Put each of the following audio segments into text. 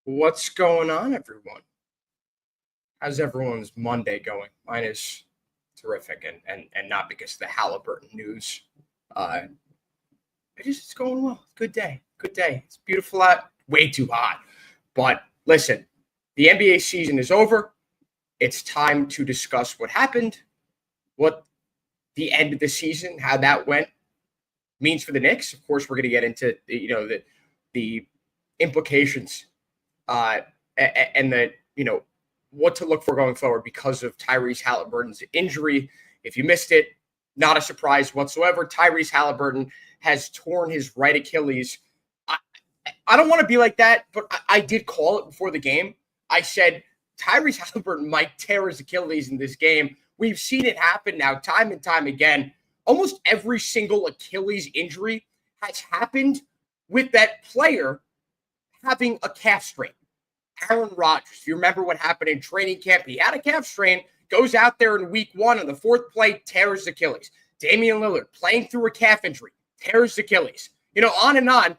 What's going on, everyone? How's everyone's Monday going? Mine is terrific, and not because of the Haliburton news. Uh, it's going well. Good day. Good day. It's beautiful out. Way too hot. But listen, the NBA season is over. It's time to discuss what happened, what the end of the season, how that went, means for the Knicks. Of course, we're going to get into the implications and the what to look for going forward because of Tyrese Haliburton's injury. If you missed it, not a surprise whatsoever. Tyrese Haliburton has torn his right Achilles. I don't want to be like that, but I did call it before the game. I said Tyrese Haliburton might tear his Achilles in this game. We've seen it happen now time and time again. Almost every single Achilles injury has happened with that player having a calf strain. Aaron Rodgers, if you remember what happened in training camp, he had a calf strain, goes out there in week one on the fourth play, tears Achilles. Damian Lillard playing through a calf injury, tears Achilles. On and on.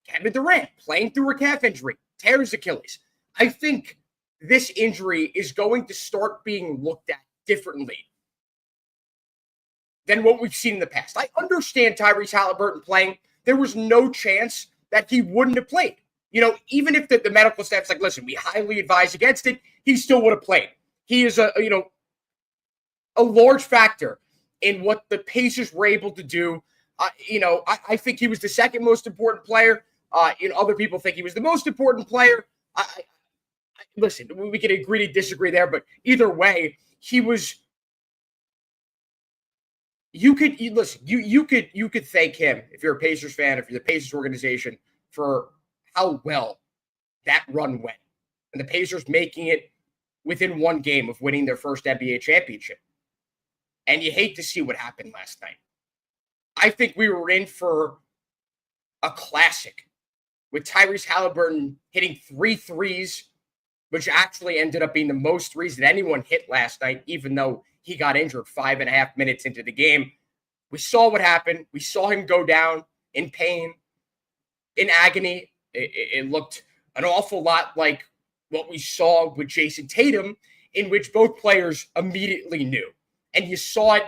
Kevin Durant playing through a calf injury, tears Achilles. I think this injury is going to start being looked at differently than what we've seen in the past. I understand Tyrese Haliburton playing. There was no chance that he wouldn't have played. Even if the medical staff's like, listen, we highly advise against it, he still would have played. He is a large factor in what the Pacers were able to do. I think he was the second most important player. Other people think he was the most important player. Listen, we can agree to disagree there, but either way, he was. You could thank him if you're a Pacers fan, if you're the Pacers organization, for how well that run went. And the Pacers making it within one game of winning their first NBA championship. And you hate to see what happened last night. I think we were in for a classic with Tyrese Haliburton hitting 3 threes, which actually ended up being the most threes that anyone hit last night, even though he got injured 5.5 minutes into the game. We saw what happened. We saw him go down in pain, in agony. It looked an awful lot like what we saw with Jason Tatum, in which both players immediately knew. And you saw it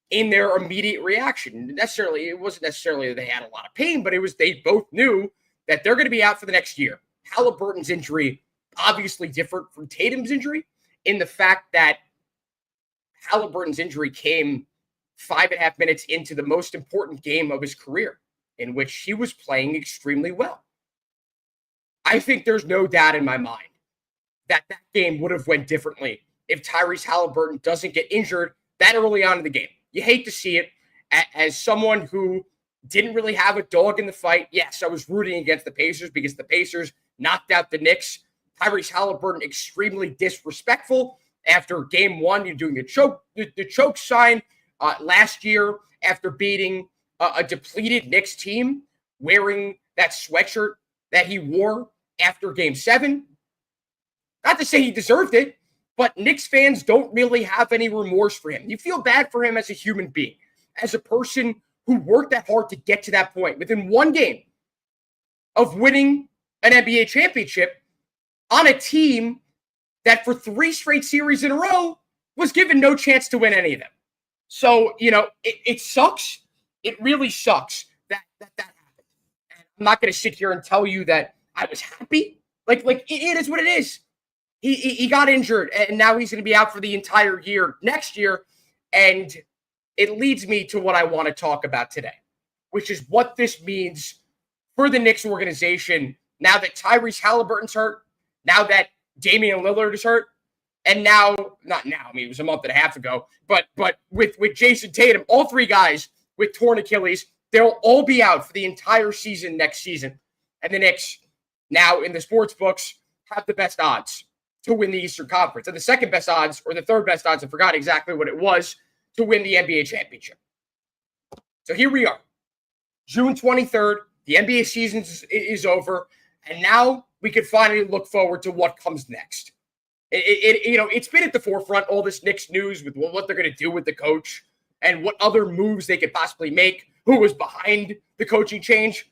in their immediate reaction. It wasn't necessarily that they had a lot of pain, but they both knew that they're going to be out for the next year. Haliburton's injury, obviously different from Tatum's injury, in the fact that Haliburton's injury came 5.5 minutes into the most important game of his career, in which he was playing extremely well. I think there's no doubt in my mind that game would have went differently if Tyrese Haliburton doesn't get injured that early on in the game. You hate to see it. As someone who didn't really have a dog in the fight, yes, I was rooting against the Pacers because the Pacers knocked out the Knicks. Tyrese Haliburton extremely disrespectful after game one. You're doing the choke sign last year after beating a depleted Knicks team, wearing that sweatshirt that he wore after game 7. Not to say he deserved it, but Knicks fans don't really have any remorse for him. You feel bad for him as a human being, as a person who worked that hard to get to that point within one game of winning an NBA championship on a team that for 3 straight series in a row was given no chance to win any of them. So, it sucks. It really sucks that happened. And I'm not going to sit here and tell you that I was happy. Like it is what it is. He got injured, and now he's going to be out for the entire year next year. And it leads me to what I want to talk about today, which is what this means for the Knicks organization now that Tyrese Haliburton's hurt, now that Damian Lillard is hurt, and not now, it was a month and a half ago, but with Jason Tatum, all 3 guys with torn Achilles, they'll all be out for the entire season next season. And the Knicks, now in the sports books, have the best odds to win the Eastern Conference. And the second best odds, or the third best odds, I forgot exactly what it was, to win the NBA championship. So here we are. June 23rd, the NBA season is over, and now we can finally look forward to what comes next. It's been at the forefront, all this Knicks news with what they're going to do with the coach and what other moves they could possibly make, who was behind the coaching change.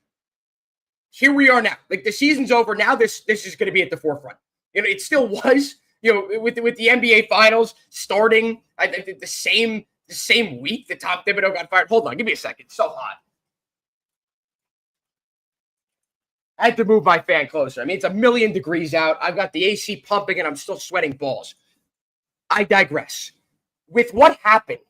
here we are now. Like the season's over. Now this is going to be at the forefront. It still was, with the NBA Finals starting, I think the same week that Tom Thibodeau got fired. Hold on, give me a second. It's so hot. I had to move my fan closer. I mean, it's 1,000,000 degrees out. I've got the AC pumping and I'm still sweating balls. I digress. With what happened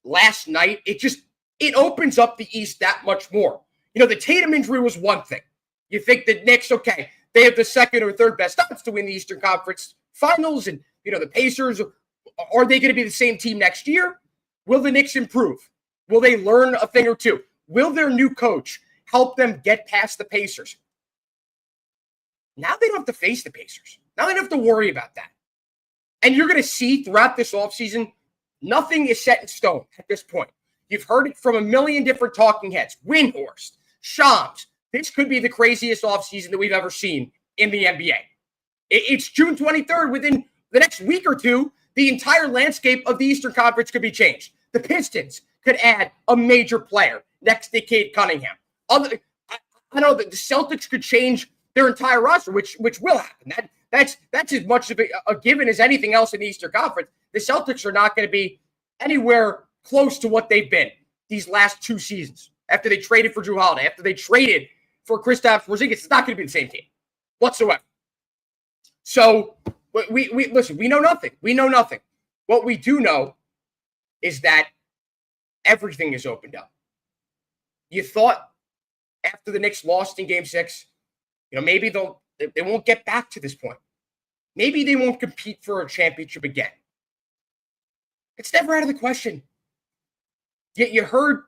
last night, it opens up the East that much more. The Tatum injury was one thing. You think the Knicks, okay, they have the second or third best odds to win the Eastern Conference Finals, and the Pacers, are they going to be the same team next year? Will the Knicks improve? Will they learn a thing or two? Will their new coach help them get past the Pacers? Now they don't have to face the Pacers. Now they don't have to worry about that. And you're going to see throughout this offseason, nothing is set in stone at this point. You've heard it from 1,000,000 different talking heads. Windhorst, Shams. This could be the craziest offseason that we've ever seen in the NBA. It's June 23rd. Within the next week or two, the entire landscape of the Eastern Conference could be changed. The Pistons could add a major player next to Cade Cunningham. I know that the Celtics could change their entire roster, which will happen. That's as much of a given as anything else in the Eastern Conference. The Celtics are not going to be anywhere close to what they've been these last 2 seasons. After they traded for Jrue Holiday, after they traded for Kristaps Porzingis, it's not going to be the same team whatsoever. So we listen. We know nothing. We know nothing. What we do know is that everything is opened up. You thought after the Knicks lost in Game 6, maybe they won't get back to this point. Maybe they won't compete for a championship again. It's never out of the question. Yet you've heard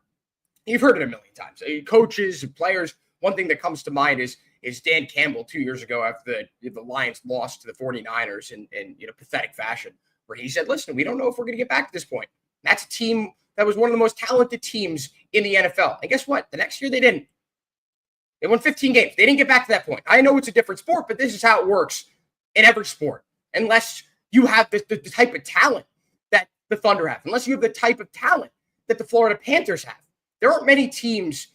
it 1,000,000 times. Coaches and players. One thing that comes to mind is Dan Campbell 2 years ago after the Lions lost to the 49ers in pathetic fashion, where he said, listen, we don't know if we're going to get back to this point. That's a team that was one of the most talented teams in the NFL. And guess what? The next year they didn't. They won 15 games. They didn't get back to that point. I know it's a different sport, but this is how it works in every sport. Unless you have the type of talent that the Thunder have, unless you have the type of talent that the Florida Panthers have. There aren't many teams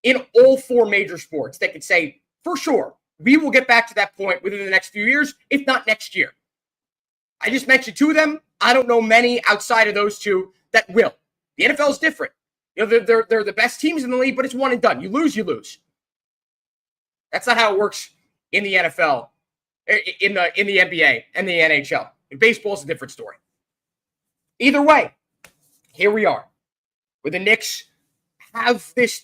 in all 4 major sports that could say, for sure, we will get back to that point within the next few years, if not next year. I just mentioned 2 of them. I don't know many outside of those 2 that will. The NFL is different. They're the best teams in the league, but it's one and done. You lose, you lose. That's not how it works in the NFL, in the NBA and the NHL. Baseball is a different story. Either way, here we are, where the Knicks have this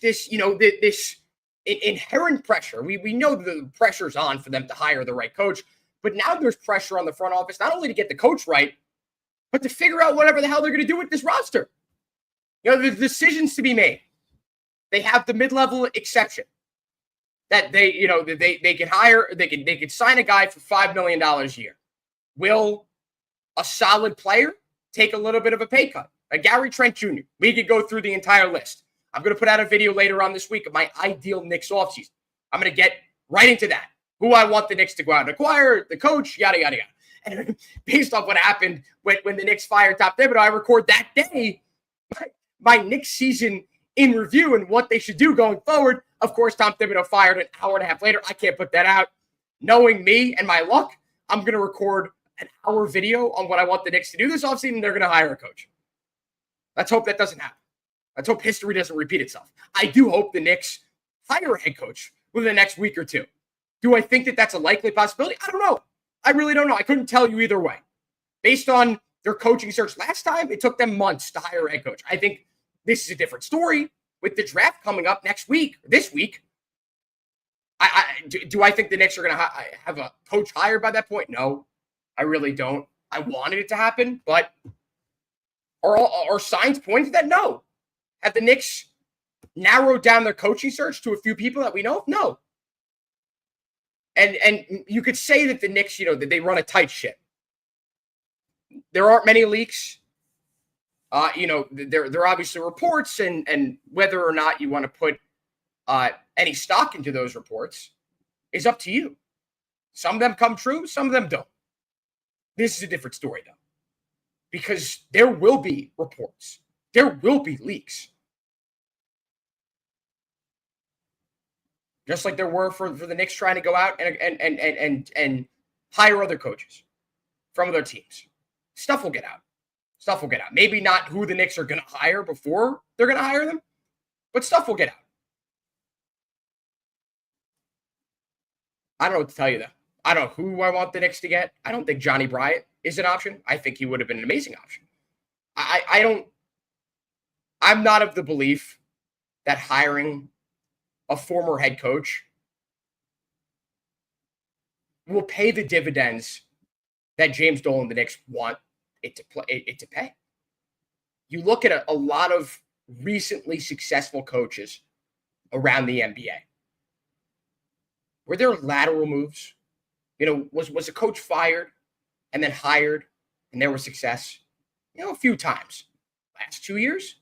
inherent pressure. We know the pressure's on for them to hire the right coach, but now there's pressure on the front office not only to get the coach right, but to figure out whatever the hell they're going to do with this roster. There's decisions to be made. They have the mid-level exception that they can hire. They can sign a guy for $5 million a year. Will a solid player take a little bit of a pay cut? Gary Trent Jr. We could go through the entire list. I'm going to put out a video later on this week of my ideal Knicks offseason. I'm going to get right into that. Who I want the Knicks to go out and acquire, the coach, yada, yada, yada. And based off what happened when the Knicks fired Tom Thibodeau, I record that day my Knicks season in review and what they should do going forward. Of course, Tom Thibodeau fired an hour and a half later. I can't put that out. Knowing me and my luck, I'm going to record an hour video on what I want the Knicks to do this offseason. They're going to hire a coach. Let's hope that doesn't happen. Let's hope history doesn't repeat itself. I do hope the Knicks hire a head coach within the next week or two. Do I think that that's a likely possibility? I don't know. I really don't know. I couldn't tell you either way. Based on their coaching search last time, it took them months to hire a head coach. I think this is a different story with the draft coming up this week. Do I think the Knicks are going to have a coach hired by that point? No, I really don't. I wanted it to happen, but are signs pointing to that? No. Have the Knicks narrowed down their coaching search to a few people that we know? No. And you could say that the Knicks, that they run a tight ship. There aren't many leaks. There are obviously reports, and whether or not you want to put any stock into those reports is up to you. Some of them come true, some of them don't. This is a different story, though, because there will be reports. There will be leaks. just like there were for the Knicks trying to go out and hire other coaches from other teams. Stuff will get out. Stuff will get out. Maybe not who the Knicks are going to hire before they're going to hire them, but stuff will get out. I don't know what to tell you, though. I don't know who I want the Knicks to get. I don't think Johnny Bryant is an option. I think he would have been an amazing option. I'm not of the belief that hiring a former head coach will pay the dividends that James Dolan and the Knicks want it to pay. You look at a lot of recently successful coaches around the NBA. Were there lateral moves? Was a coach fired and then hired and there was success? A few times. Last 2 years?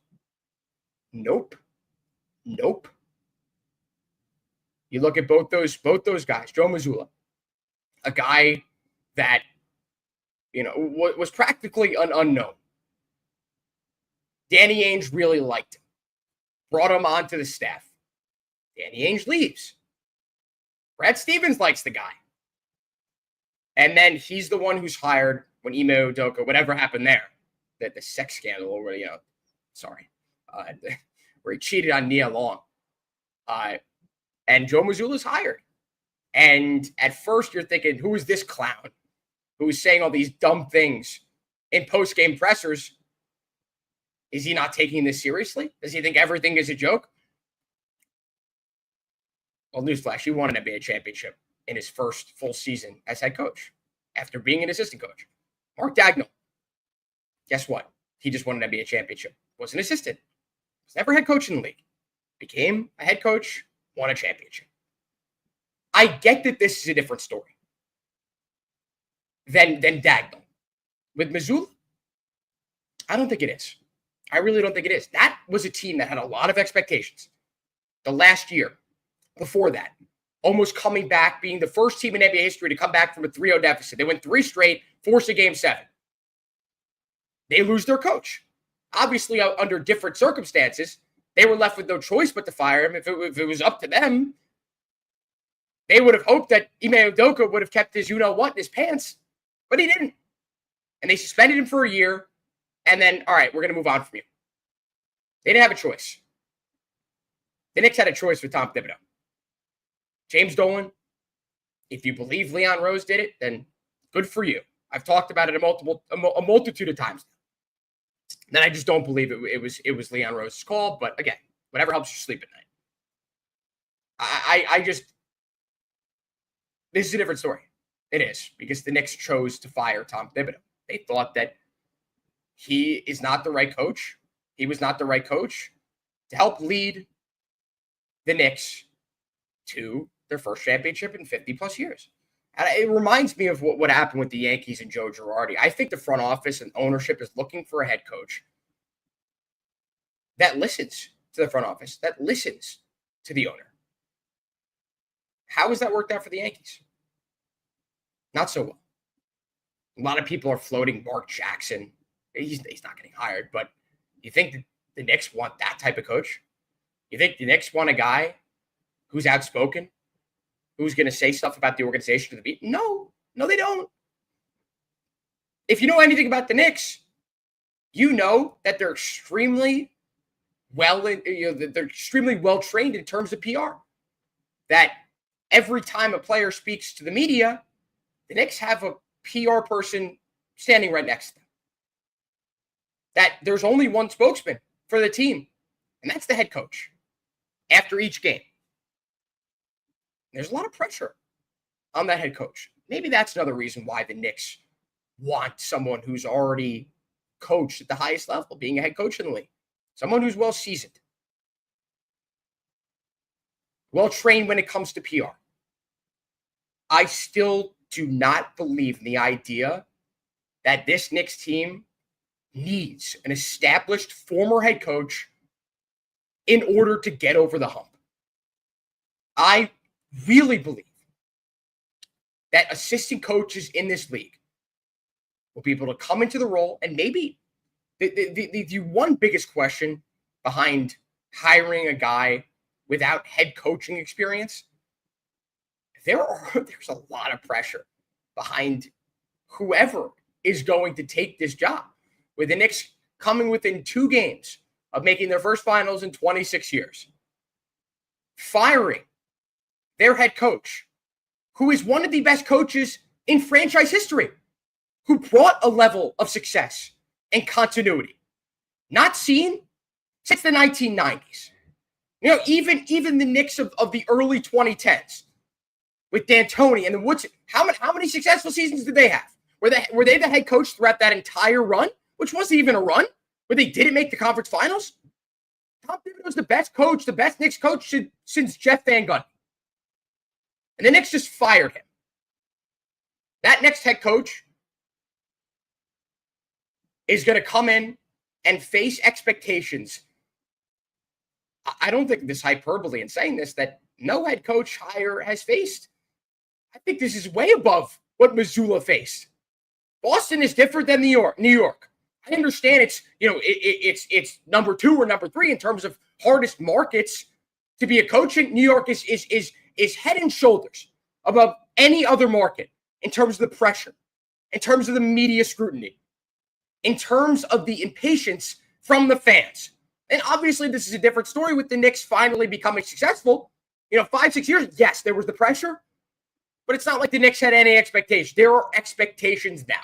Nope. You look at both those guys. Joe Mazzulla, a guy that was practically an unknown. Danny Ainge really liked him, brought him onto the staff. Danny Ainge leaves. Brad Stevens likes the guy. And then he's the one who's hired when Ime Udoka, whatever happened there, the sex scandal over, where he cheated on Nia Long. And Joe Mazzulla's hired. And at first you're thinking, who is this clown who's saying all these dumb things in post-game pressers? Is he not taking this seriously? Does he think everything is a joke? Well, newsflash, he won an NBA championship in his first full season as head coach after being an assistant coach. Mark Dagnall, guess what? He just won an NBA championship. Was an assistant. Was never head coach in the league. Became a head coach, won a championship. I get that this is a different story than Dagnall. With Mazzulla, I don't think it is. I really don't think it is. That was a team that had a lot of expectations. The last year before that, almost coming back, being the first team in NBA history to come back from a 3-0 deficit. They went 3 straight, forced a game 7. They lose their coach. Obviously, under different circumstances, they were left with no choice but to fire him. If it was up to them, they would have hoped that Ime Udoka would have kept his you-know-what in his pants, but he didn't. And they suspended him for a year, and then, all right, we're going to move on from you. They didn't have a choice. The Knicks had a choice with Tom Thibodeau. James Dolan, if you believe Leon Rose did it, then good for you. I've talked about it a multitude of times. Then I just don't believe it was Leon Rose's call. But again, whatever helps you sleep at night. This is a different story. It is, because the Knicks chose to fire Tom Thibodeau. They thought that he is not the right coach. He was not the right coach to help lead the Knicks to their first championship in 50 plus years. And it reminds me of what happened with the Yankees and Joe Girardi. I think the front office and ownership is looking for a head coach that listens to the front office, that listens to the owner. How has that worked out for the Yankees? Not so well. A lot of people are floating Mark Jackson. He's not getting hired, but you think the Knicks want that type of coach? You think the Knicks want a guy who's outspoken, who's going to say stuff about the organization to the beat? No, they don't. If you know anything about the Knicks, you know that they're extremely they're extremely well trained in terms of PR. That every time a player speaks to the media, the Knicks have a PR person standing right next to them. That there's only one spokesman for the team, and that's the head coach after each game. There's a lot of pressure on that head coach. Maybe that's another reason why the Knicks want someone who's already coached at the highest level, being a head coach in the league. Someone who's well seasoned, well trained when it comes to PR. I still do not believe in the idea that this Knicks team needs an established former head coach in order to get over the hump. I really believe that assistant coaches in this league will be able to come into the role, and maybe the one biggest question behind hiring a guy without head coaching experience there's a lot of pressure behind whoever is going to take this job, with the Knicks coming within 2 games of making their first finals in 26 years. Firing their head coach, who is one of the best coaches in franchise history, who brought a level of success and continuity not seen since the 1990s. Even the Knicks of the early 2010s with D'Antoni and the Woods, how many successful seasons did they have? Were they the head coach throughout that entire run, which wasn't even a run, where they didn't make the conference finals? Tom Thibodeau was the best coach, the best Knicks coach since Jeff Van Gundy. And the Knicks just fired him. That next head coach is going to come in and face expectations. I don't think this hyperbole in saying this, that no head coach hire has faced. I think this is way above what Missoula faced. Boston is different than New York. I understand it's number 2 or number 3 in terms of hardest markets to be a coach in. New York is head and shoulders above any other market in terms of the pressure, in terms of the media scrutiny, in terms of the impatience from the fans. And obviously this is a different story with the Knicks finally becoming successful. 5-6 years, yes, there was the pressure, but it's not like the Knicks had any expectations. There are expectations now.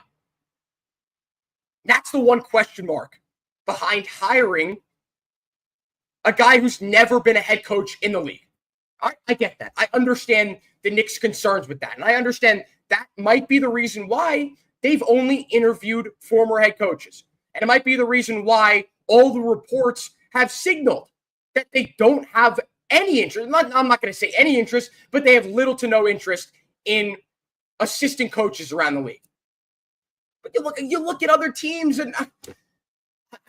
That's the one question mark behind hiring a guy who's never been a head coach in the league. I get that. I understand the Knicks' concerns with that. And I understand that might be the reason why they've only interviewed former head coaches. And it might be the reason why all the reports have signaled that they don't have any interest. I'm not going to say any interest, but they have little to no interest in assistant coaches around the league. But you look at other teams, and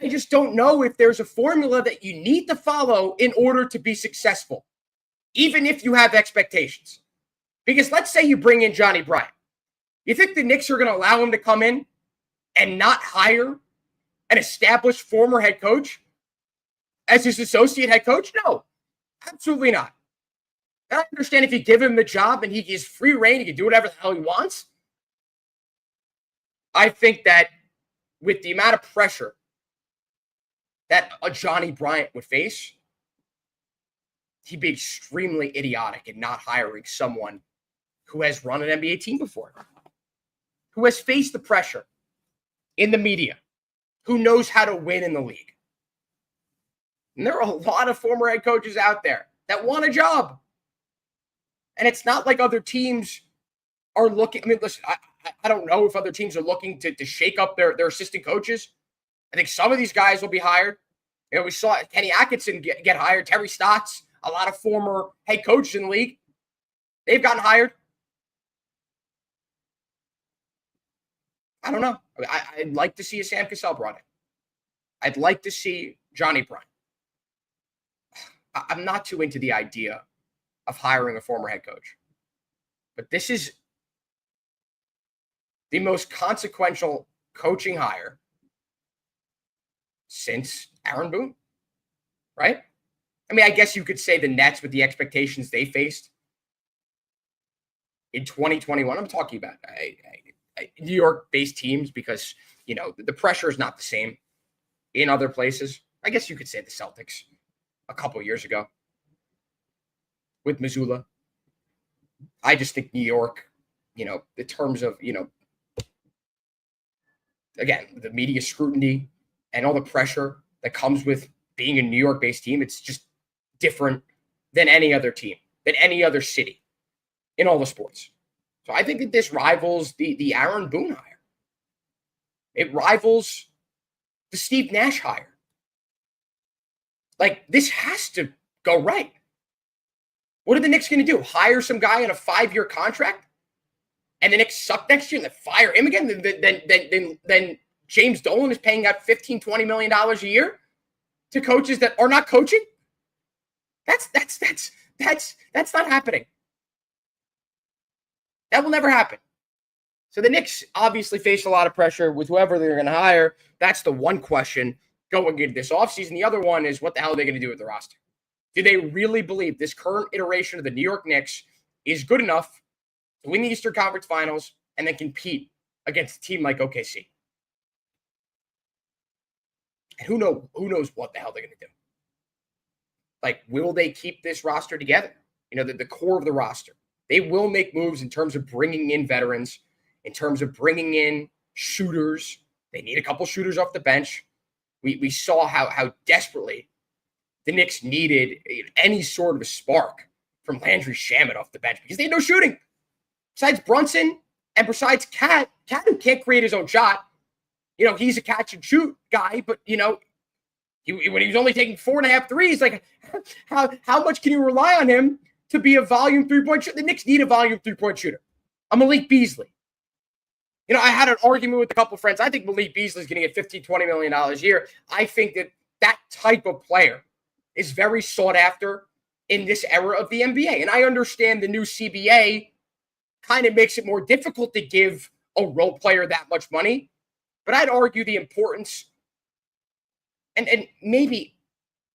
I just don't know if there's a formula that you need to follow in order to be successful, even if you have expectations. Because let's say you bring in Johnny Bryant. You think the Knicks are going to allow him to come in and not hire an established former head coach as his associate head coach? No, absolutely not. I understand if you give him the job and he is free reign, he can do whatever the hell he wants. I think that with the amount of pressure that a Johnny Bryant would face, he'd be extremely idiotic in not hiring someone who has run an NBA team before, who has faced the pressure in the media, who knows how to win in the league. And there are a lot of former head coaches out there that want a job. And it's not like other teams are looking. I mean, listen, I don't know if other teams are looking to shake up their assistant coaches. I think some of these guys will be hired. We saw Kenny Atkinson get hired, Terry Stotts, a lot of former head coaches in the league. They've gotten hired. I don't know. I'd like to see a Sam Cassell brought in. I'd like to see Johnny Bryant. I'm not too into the idea of hiring a former head coach. But this is the most consequential coaching hire since Aaron Boone, right? I mean, I guess you could say the Nets with the expectations they faced in 2021. I'm talking about New York-based teams because, the pressure is not the same in other places. I guess you could say the Celtics a couple years ago with Missoula. I just think New York, in terms of, again, the media scrutiny and all the pressure that comes with being a New York-based team, it's just different than any other team, than any other city in all the sports. So I think that this rivals the Aaron Boone hire. It rivals the Steve Nash hire. Like, this has to go right. What are the Knicks going to do? Hire some guy on a 5-year contract? And the Knicks suck next year and then fire him again? Then James Dolan is paying out $15-20 million a year to coaches that are not coaching? That's not happening. That will never happen. So the Knicks obviously face a lot of pressure with whoever they're going to hire. That's the one question going into this offseason. The other one is, what the hell are they going to do with the roster? Do they really believe this current iteration of the New York Knicks is good enough to win the Eastern Conference Finals and then compete against a team like OKC. And who knows what the hell they're going to do. Like, will they keep this roster together? You know, the core of the roster. They will make moves in terms of bringing in veterans, in terms of bringing in shooters. They need a couple shooters off the bench. We saw how desperately the Knicks needed any sort of a spark from Landry Shamet off the bench because they had no shooting. Besides Brunson and besides Cat who can't create his own shot. You know, he's a catch and shoot guy, but, you know, when he was only taking 4.5 threes, like, how much can you rely on him to be a volume three-point shooter? The Knicks need a volume three-point shooter. I'm Malik Beasley. You know, I had an argument with a couple of friends. I think Malik Beasley is going to get $15-20 million a year. I think that type of player is very sought after in this era of the NBA. And I understand the new CBA kind of makes it more difficult to give a role player that much money. But I'd argue the importance, and maybe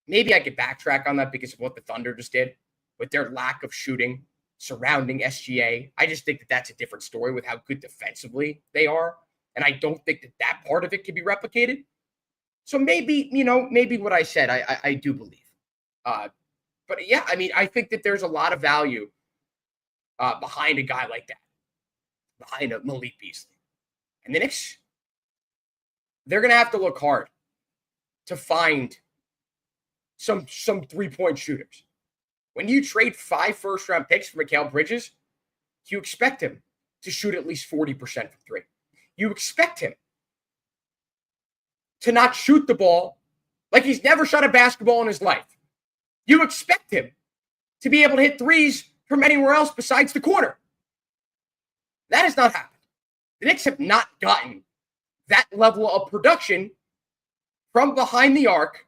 I could backtrack on that because of what the Thunder just did with their lack of shooting surrounding SGA. I just think that that's a different story with how good defensively they are. And I don't think that part of it can be replicated. So maybe what I said, I do believe. But yeah, I mean, I think that there's a lot of value behind a guy like that, behind a Malik Beasley. And the Knicks, they're going to have to look hard to find some three-point shooters. When you trade 5 first-round picks for Mikal Bridges, you expect him to shoot at least 40% from three. You expect him to not shoot the ball like he's never shot a basketball in his life. You expect him to be able to hit threes from anywhere else besides the corner. That has not happened. The Knicks have not gotten that level of production from behind the arc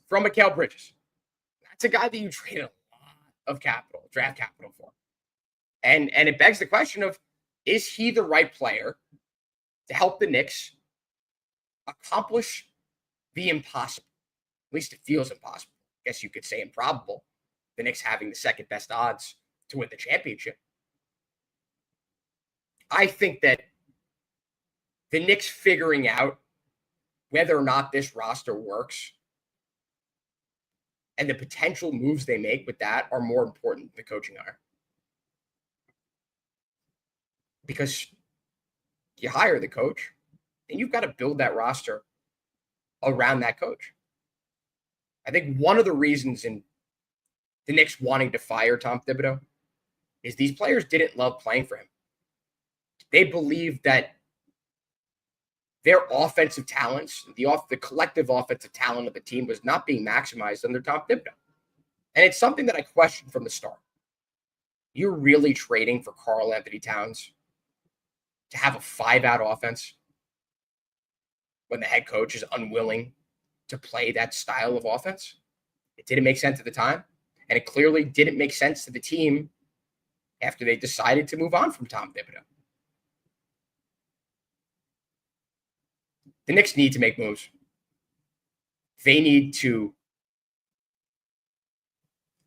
from Mikal Bridges. That's a guy that you traded a lot of capital, draft capital for. And it begs the question of, is he the right player to help the Knicks accomplish the impossible? At least it feels impossible. I guess you could say improbable. The Knicks having the second best odds to win the championship. I think that the Knicks figuring out whether or not this roster works and the potential moves they make with that are more important than the coaching hire. Because you hire the coach, and you've got to build that roster around that coach. I think one of the reasons in the Knicks wanting to fire Tom Thibodeau is these players didn't love playing for him. They believed that their offensive talents, the collective offensive talent of the team was not being maximized under Tom Thibodeau. And it's something that I questioned from the start. You're really trading for Karl Anthony Towns to have a 5-out offense when the head coach is unwilling to play that style of offense? It didn't make sense at the time. And it clearly didn't make sense to the team after they decided to move on from Tom Thibodeau. The Knicks need to make moves. They need to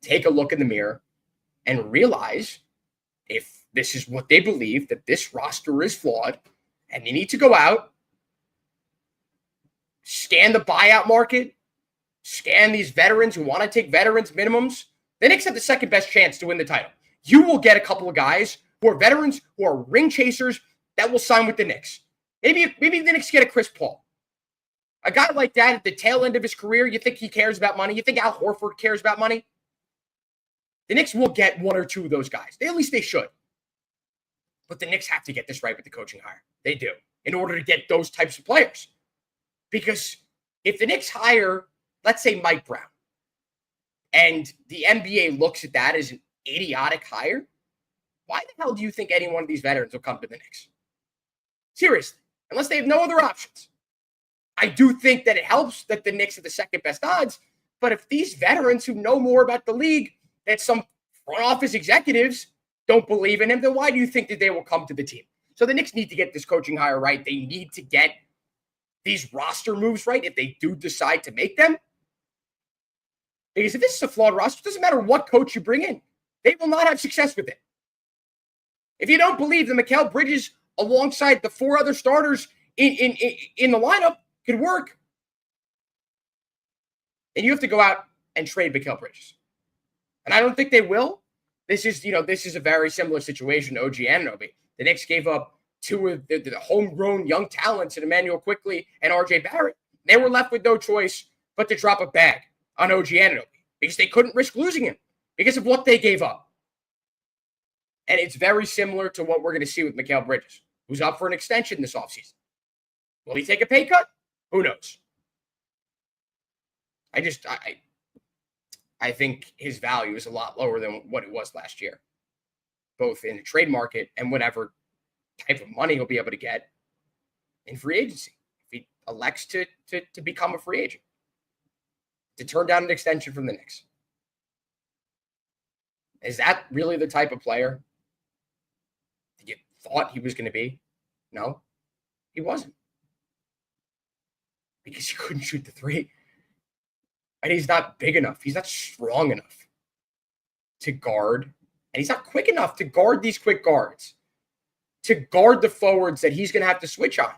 take a look in the mirror and realize, if this is what they believe, that this roster is flawed, and they need to go out, scan the buyout market, scan these veterans who want to take veterans minimums. The Knicks have the second best chance to win the title. You will get a couple of guys who are veterans, who are ring chasers, that will sign with the Knicks. Maybe the Knicks get a Chris Paul. A guy like that at the tail end of his career, you think he cares about money? You think Al Horford cares about money? The Knicks will get one or two of those guys. At least they should. But the Knicks have to get this right with the coaching hire. They do, in order to get those types of players. Because if the Knicks hire, let's say, Mike Brown, and the NBA looks at that as an idiotic hire, why the hell do you think any one of these veterans will come to the Knicks? Seriously, unless they have no other options. I do think that it helps that the Knicks are the second best odds, but if these veterans who know more about the league than some front office executives don't believe in him, then why do you think that they will come to the team? So the Knicks need to get this coaching hire right. They need to get these roster moves right if they do decide to make them. Because if this is a flawed roster, it doesn't matter what coach you bring in. They will not have success with it. If you don't believe that Mikal Bridges alongside the 4 other starters in the lineup could work, then you have to go out and trade Mikal Bridges. And I don't think they will. This is a very similar situation to OG Anunoby. The Knicks gave up 2 of the homegrown young talents in Emmanuel Quickley and RJ Barrett. They were left with no choice but to drop a bag on OG Anunoby because they couldn't risk losing him because of what they gave up. And it's very similar to what we're going to see with Mikal Bridges, who's up for an extension this offseason. Will he take a pay cut? Who knows? I think his value is a lot lower than what it was last year, both in the trade market and whatever type of money he'll be able to get in free agency if he elects to become a free agent, to turn down an extension from the Knicks. Is that really the type of player that you thought he was going to be? No, he wasn't. Because he couldn't shoot the 3. And he's not big enough. He's not strong enough to guard. And he's not quick enough to guard these quick guards, to guard the forwards that he's going to have to switch on.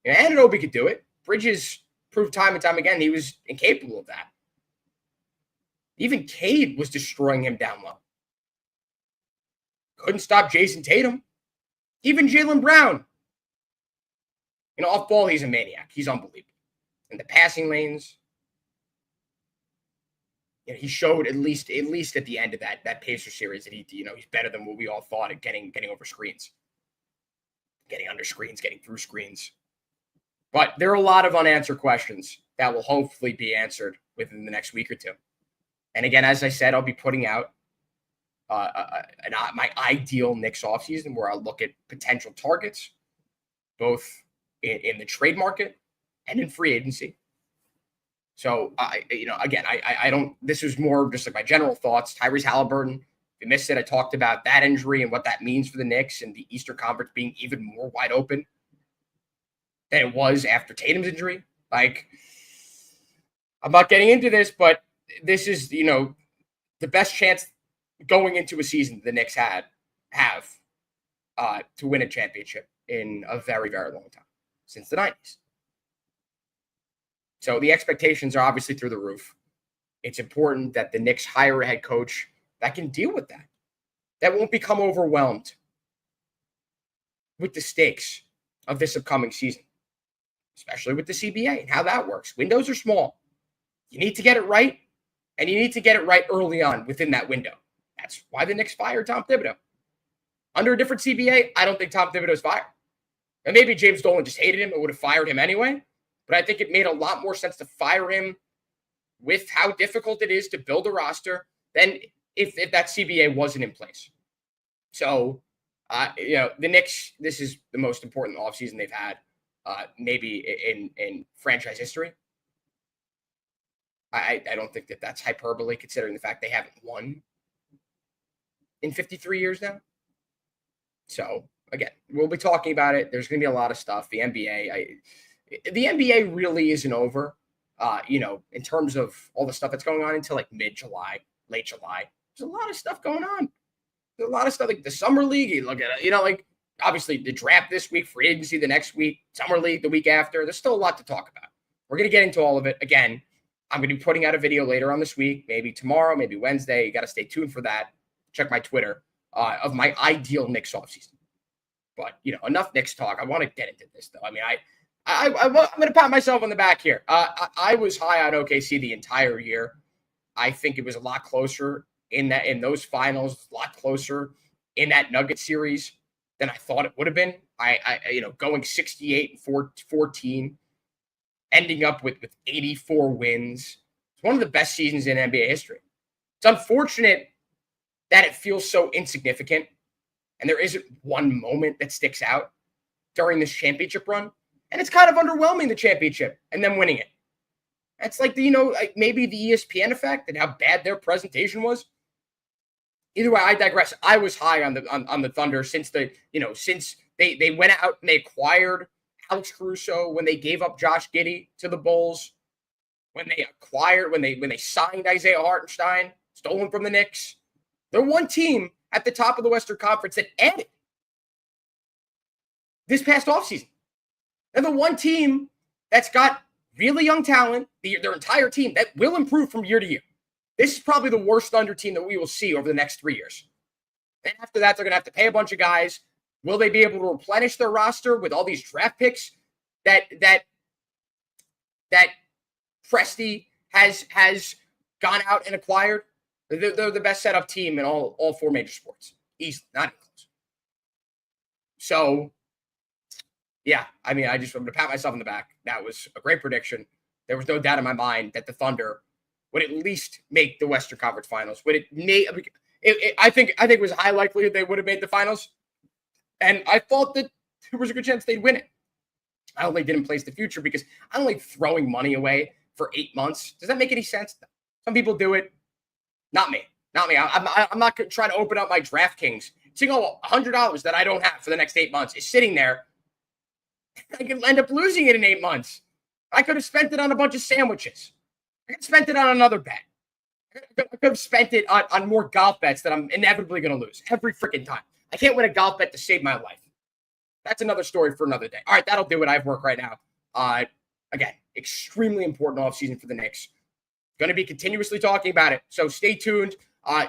And Anunoby could do it. Bridges proved time and time again he was incapable of that. Even Cade was destroying him down low. Couldn't stop Jason Tatum. Even Jaylen Brown. Off ball, he's a maniac. He's unbelievable. In the passing lanes, he showed at least at the end of that Pacers series that he's better than what we all thought at getting over screens, getting under screens, getting through screens. But there are a lot of unanswered questions that will hopefully be answered within the next week or two. And again, as I said, I'll be putting out my ideal Knicks offseason where I'll look at potential targets, both in the trade market and in free agency. So, I don't, this is more just like my general thoughts. Tyrese Haliburton, if you missed it, I talked about that injury and what that means for the Knicks and the Eastern Conference being even more wide open than it was after Tatum's injury. Like, I'm not getting into this, but this is, the best chance going into a season the Knicks have to win a championship in a very, very long time, since the 90s. So the expectations are obviously through the roof. It's important that the Knicks hire a head coach that can deal with that won't become overwhelmed with the stakes of this upcoming season, especially with the CBA and how that works. Windows are small. You need to get it right, and you need to get it right early on within that window. That's why the Knicks fired Tom Thibodeau. Under a different CBA, I don't think Tom Thibodeau's fired. And maybe James Dolan just hated him and would have fired him anyway. But I think it made a lot more sense to fire him with how difficult it is to build a roster than if that CBA wasn't in place. So, the Knicks, this is the most important offseason they've had, maybe in franchise history. I don't think that's hyperbole, considering the fact they haven't won in 53 years now. So, again, we'll be talking about it. There's going to be a lot of stuff. The NBA really isn't over, in terms of all the stuff that's going on until like mid-July, late July. There's a lot of stuff going on. There's a lot of stuff like the Summer League. You look at it, obviously the draft this week, free agency the next week, Summer League the week after. There's still a lot to talk about. We're going to get into all of it. Again, I'm going to be putting out a video later on this week, maybe tomorrow, maybe Wednesday. You got to stay tuned for that. Check my Twitter of my ideal Knicks offseason. But, enough Knicks talk. I want to get into this, though. I mean, I'm going to pat myself on the back here. I was high on OKC the entire year. I think it was a lot closer in those finals, a lot closer in that Nuggets series than I thought it would have been. Going 68-14, ending up with 84 wins. It's one of the best seasons in NBA history. It's unfortunate that it feels so insignificant and there isn't one moment that sticks out during this championship run. And it's kind of underwhelming, the championship, and then winning it. That's like maybe the ESPN effect and how bad their presentation was. Either way, I digress. I was high on the Thunder since they went out and they acquired Alex Caruso, when they gave up Josh Giddey to the Bulls, when they signed Isaiah Hartenstein, stolen from the Knicks. They're one team at the top of the Western Conference that added this past offseason. They're the one team that's got really young talent, their entire team, that will improve from year to year. This is probably the worst Thunder team that we will see over the next 3 years. And after that, they're going to have to pay a bunch of guys. Will they be able to replenish their roster with all these draft picks that Presti has gone out and acquired? They're the best set up team in all 4 major sports. Easily, not even close. So, yeah, I mean, I'm going to pat myself on the back. That was a great prediction. There was no doubt in my mind that the Thunder would at least make the Western Conference Finals. I think it was a high likelihood they would have made the finals. And I thought that there was a good chance they'd win it. I only didn't place the future because I don't like throwing money away for 8 months. Does that make any sense? Some people do it. Not me. I'm not trying to open up my DraftKings. Seeing $100 that I don't have for the next 8 months is sitting there. I could end up losing it in 8 months. I could have spent it on a bunch of sandwiches. I could have spent it on another bet. I could have spent it on more golf bets that I'm inevitably going to lose every freaking time. I can't win a golf bet to save my life. That's another story for another day. All right, that'll do it. I have work right now. Again, extremely important offseason for the Knicks. Going to be continuously talking about it. So stay tuned.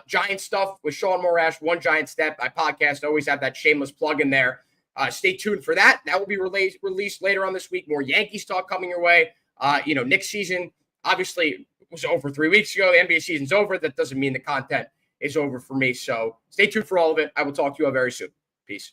Giant stuff with Sean Morash, One Giant Step. My podcast, always have that shameless plug in there. Stay tuned for that. That will be released later on this week. More Yankees talk coming your way. Knicks season obviously was over 3 weeks ago. The NBA season's over. That doesn't mean the content is over for me. So stay tuned for all of it. I will talk to you all very soon. Peace.